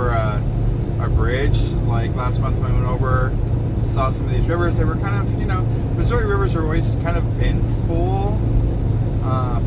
over a bridge. Like last month when I went over, saw some of these rivers. They were kind of, Missouri rivers are always kind of been full,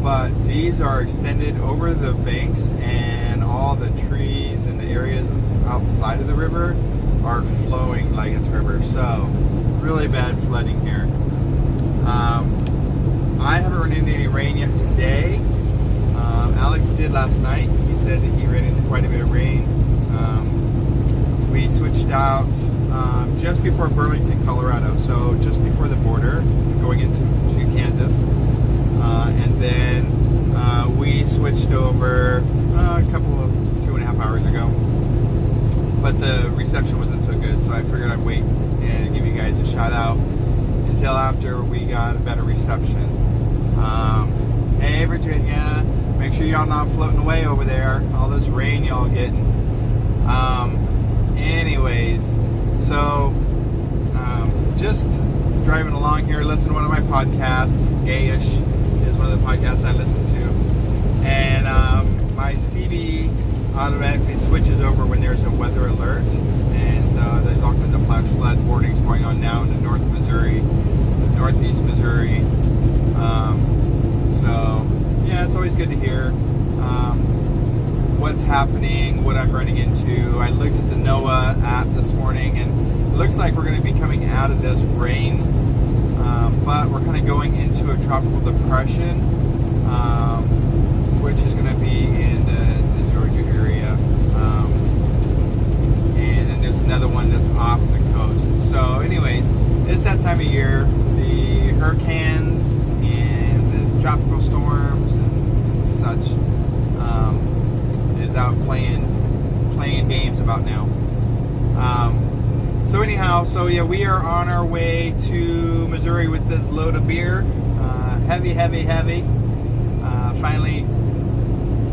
but these are extended over the banks, and all the trees and the areas outside of the river are flowing like it's river. So really bad flooding here. I haven't run into any rain yet today. Alex did last night. He said that he ran into quite a bit of rain. We switched out just before Burlington, Colorado, so just before the border, going into Kansas. And then we switched over a couple of 2.5 hours ago. But the reception wasn't so good, so I figured I'd wait and give you guys a shout out until after we got a better reception. Hey Virginia, make sure y'all not floating away over there, all this rain y'all getting. Anyways, so just driving along here, listening to one of my podcasts. Gayish is one of the podcasts I listen to, and my CB automatically switches over when there's a weather alert, and so there's all kinds of flash flood warnings going on now in the North Missouri, Northeast Missouri. So yeah, it's always good to hear what's happening, what I'm running into. I looked at the NOAA app this morning, and it looks like we're going to be coming out of this rain, but we're kind of going into a tropical depression, which is going to be in the Georgia area, and then there's another one that's off the coast. So anyways, it's that time of year. The hurricanes and the tropical storms and such is out playing games about now. So anyhow, so yeah, we are on our way to Missouri with this load of beer. Heavy. Finally,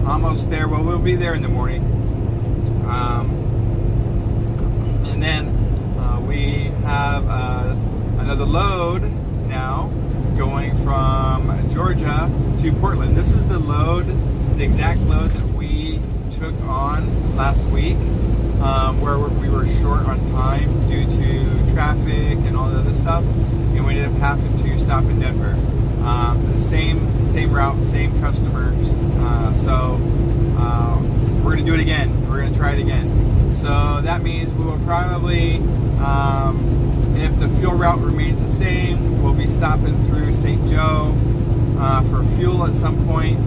almost there. Well, we'll be there in the morning. And then we have another load now going from Georgia to Portland. This is the exact load that we took on last week, where we were short on time due to traffic and all the other stuff, and we ended up having to stop in Denver. The same route, same customers, so we're going to do it again. We're going to try it again. So that means we will probably, if the fuel route remains the same, we'll be stopping through St. Joe for fuel at some point,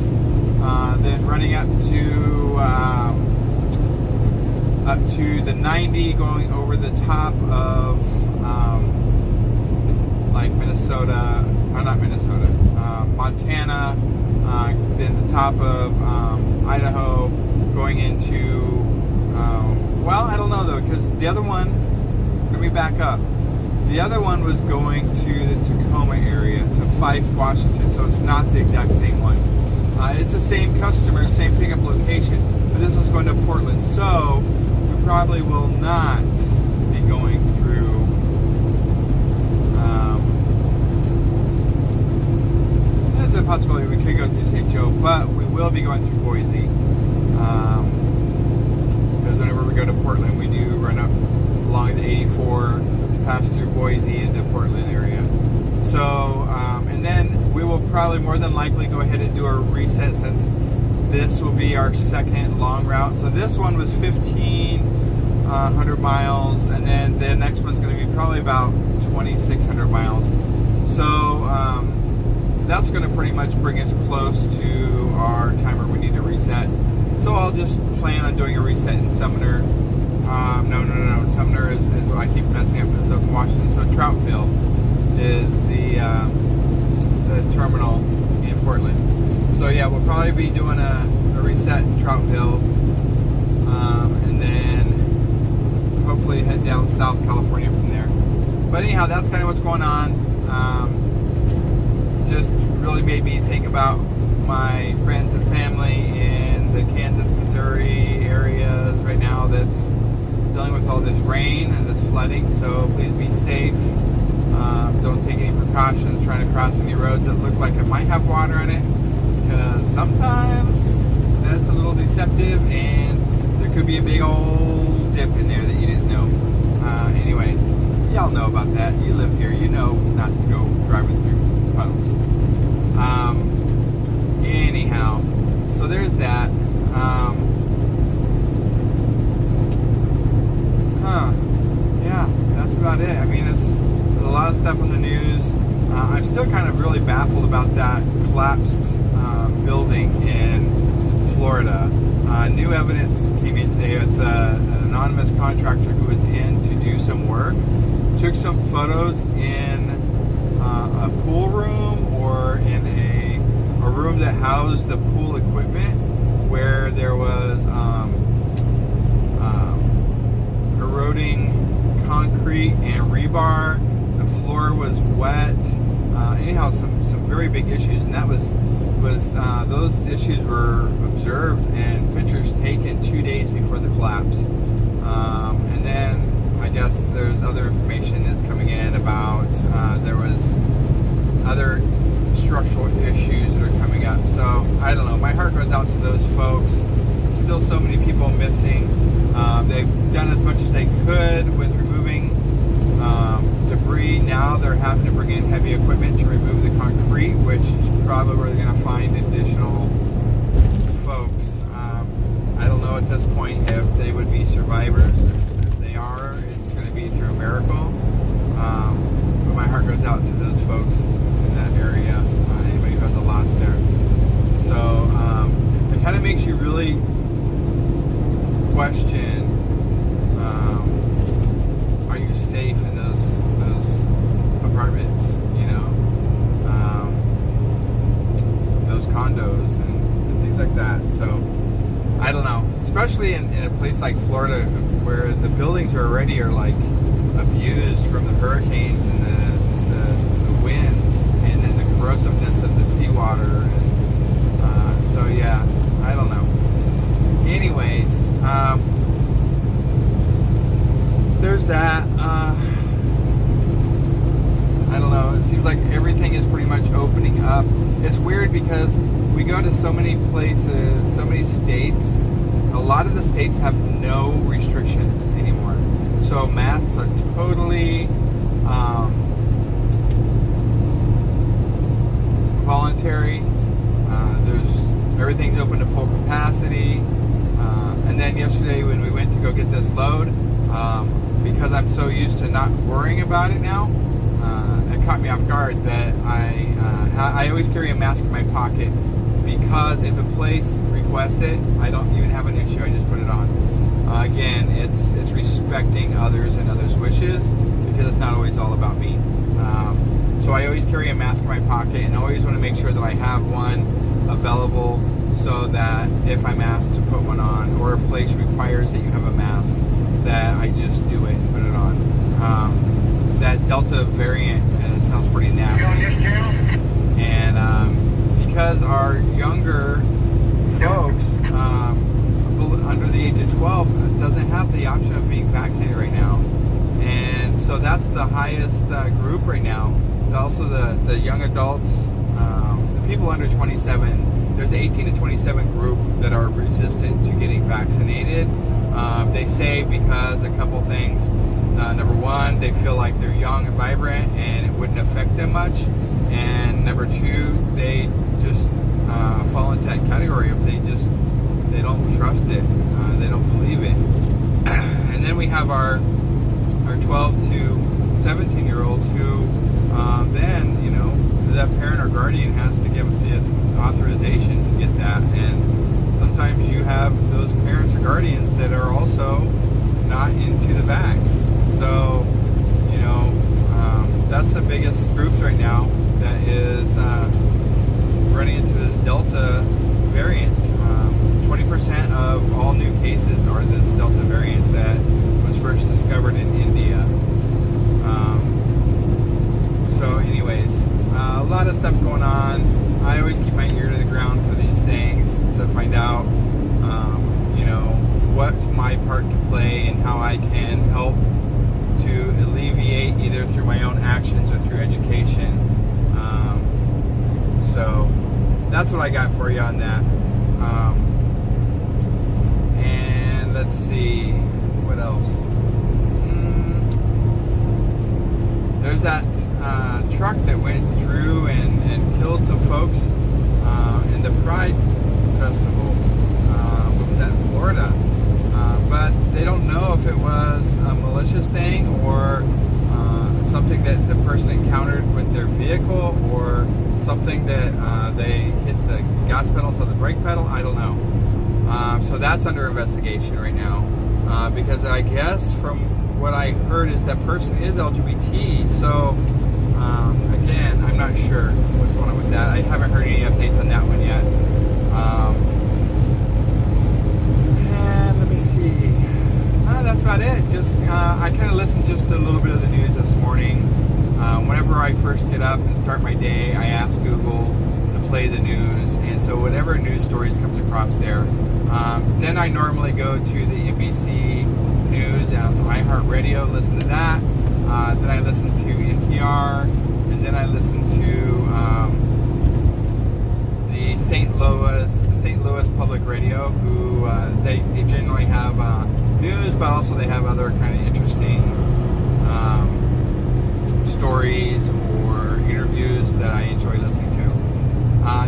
then running up to the 90, going over the top of like Minnesota, or not Minnesota, Montana, then the top of Idaho, going into, well, I don't know though, because the other one, let me back up. The other one was going to the Tacoma area, to Fife, Washington, so it's not the exact same one. It's the same customer, same pickup location, but this one's going to Portland, so we probably will not be going through there's a possibility we could go through St. Joe, but we will be going through Boise, because whenever we go to Portland, we do run up along the 84, pass through Boise into Portland area. So, and then we will probably more than likely go ahead and do a reset, since this will be our second long route. So this one was 1,500 miles, and then the next one's going to be probably about 2,600 miles. So that's going to pretty much bring us close to our timer we need to reset. So I'll just plan on doing a reset in Sumner. No. Sumner is what I keep messing up, is up in Washington. So Troutville is the terminal in Portland. So yeah, we'll probably be doing a reset in Troutville, and then hopefully head down South California from there. But anyhow, that's kind of what's going on. Just really made me think about my friends and family in the Kansas, Missouri areas right now that's dealing with all this rain and this flooding. So please be safe. Don't take any precautions trying to cross any roads that look like it might have water in it, because sometimes that's a little deceptive, and there could be a big old dip in there that you didn't know. Anyways, y'all know about that. You live here, you know not to go driving through puddles. Anyhow, so there's that. Yeah, that's about it. I mean, it's a lot of stuff on the news. I'm still kind of really baffled about that collapsed building in Florida. New evidence came in today with an anonymous contractor who was in to do some work. Took some photos in a pool room or in a room that housed the pool equipment where there was eroding concrete and rebar. The floor was wet. Anyhow, some very big issues, and that was those issues were observed and pictures taken 2 days before the collapse. And then I guess there's other information that's coming in about there was other structural issues that are coming up. So I don't know. My heart goes out to those folks. Still so many people missing. They've done as much as they could with removing debris. Now they're having to bring in heavy equipment to remove the concrete, which is probably where they're going to find additional folks. I don't know at this point if they would be survivors. If they are, it's going to be through a miracle. But my heart goes out to those folks in that area, anybody who has a loss there. So it kind of makes you really question, are you safe in those apartments, you know, those condos and things like that. So I don't know, especially in a place like Florida where the buildings are like abused from the hurricanes and the winds and then the corrosiveness of the seawater. And, so yeah, I don't know. Anyways, there's that. I don't know. It seems like everything is pretty much opening up. It's weird because we go to so many places, so many states. A lot of the states have no restrictions anymore. So masks are totally voluntary. Everything's open to full capacity. And then yesterday when we went to go get this load, because I'm so used to not worrying about it now, it caught me off guard that I always carry a mask in my pocket, because if a place requests it, I don't even have an issue. I just put it on. Again, it's respecting others and others' wishes, because it's not always all about me. So I always carry a mask in my pocket, and I always want to make sure that I have one available, so that if I'm asked to put one on, or a place requires that you have a mask, that I just do it and put it on. That Delta variant sounds pretty nasty, and because our younger folks under the age of 12 doesn't have the option of being vaccinated right now, and so that's the highest group right now. Also the young adults, the people under 27, there's the 18 to 27 group that are resistant to getting vaccinated. They say because a couple things. Number one, they feel like they're young and vibrant and it wouldn't affect them much. And number two, they just fall into that category of they don't trust it. They don't believe it. And then we have our 12 to 17 year olds who then, you know, that parent or guardian has to give the authorization to get that. And sometimes you have those parents or guardians that are also not into the vax. So, you know, that's the biggest groups right now that is running into this Delta variant. 20% of all new cases are this Delta variant that was first discovered in India. So anyways, a lot of stuff going on. I always keep my ear to the ground for these things to find out, you know, what's my part to play and how I can help to alleviate either through my own actions or through education. So that's what I got for you on that. And Let's see, what else? There's that truck that went through and killed some folks in the Pride Festival. What was that, in Florida? But they don't know if it was a malicious thing or something that the person encountered with their vehicle or something that they hit the gas pedal instead of the brake pedal. I don't know. So that's under investigation right now because I guess from what I heard is that person is LGBT. So again, I'm not sure what's going on with that. I haven't heard any updates on that one yet. And let me see. That's about it. Just I kind of listened just to a little bit of the news this morning. Whenever I first get up and start my day, I ask Google to play the news, and so whatever news stories comes across there. Then I normally go to the NBC News and iHeartRadio, listen to that. Then I listen to NPR, and then I listen to the St. Louis Public Radio, who they generally have news, but also they have other kind of interesting stories or interviews that I enjoy listening to.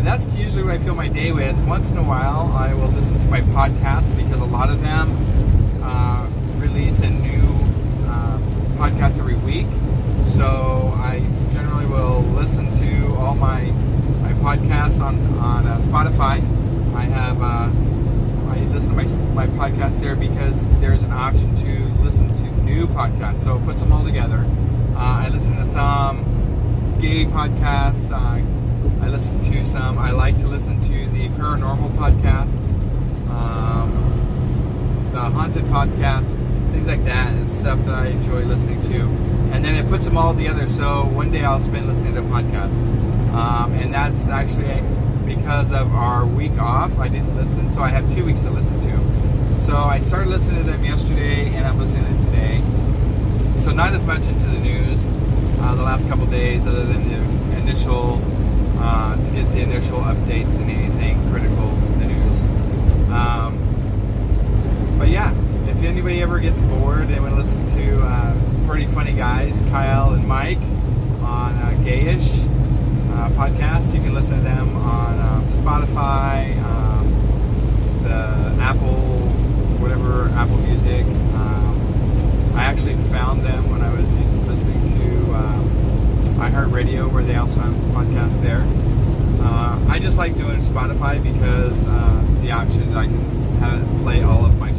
That's usually what I fill my day with. Once in a while, I will listen to my podcast because a lot of them release a new podcast every week. So I generally will listen to all my podcasts on Spotify. I listen to my podcast there because there's an option to listen to new podcasts. So it puts them all together. I listen to some gay podcasts. I listen to some. I like to listen to the paranormal podcasts, the haunted podcasts, things like that. It's stuff that I enjoy listening to. And then it puts them all together. So one day I'll spend listening to podcasts. And that's actually because of our week off. I didn't listen, so I have 2 weeks to listen to. So I started listening to them yesterday, and I'm listening to them today. So not as much into the news the last couple days, other than the initial, to get the initial updates and anything critical in the news. But yeah, if anybody ever gets bored, they want to listen to pretty funny guys, Kyle and Mike, on Gayish podcast. You can listen to them on Spotify, the Apple Music. I actually found them when I was listening to iHeartRadio, where they also have podcasts there. I just like doing Spotify because the option that I can have it play all of my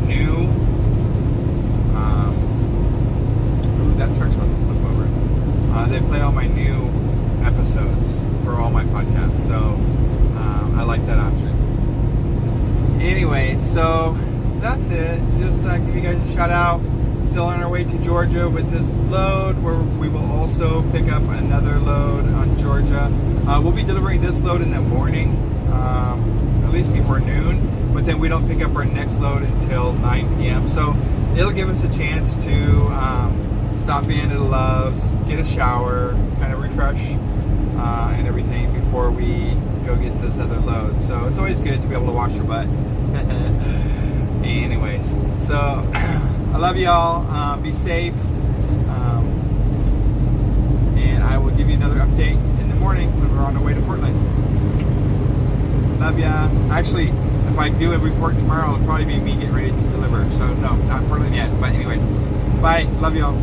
new. That truck's about to flip over. They play all my new episodes for all my podcasts, so I like that option. Anyway, so that's it. Just give you guys a shout out. Still on our way to Georgia with this load, where we will also pick up another load on Georgia. We'll be delivering this load in the morning, at least before noon, but then we don't pick up our next load until 9 p.m. So it'll give us a chance to stop in at Love's, get a shower, kind of refresh and everything before we go get this other load. So it's always good to be able to wash your butt. Anyways, so I love y'all. Be safe. And I will give you another update in the morning when we're on our way to Portland. Love ya. Actually, if I do a report tomorrow, it'll probably be me getting ready to deliver. So no, not Portland yet. But anyways, bye. Love y'all.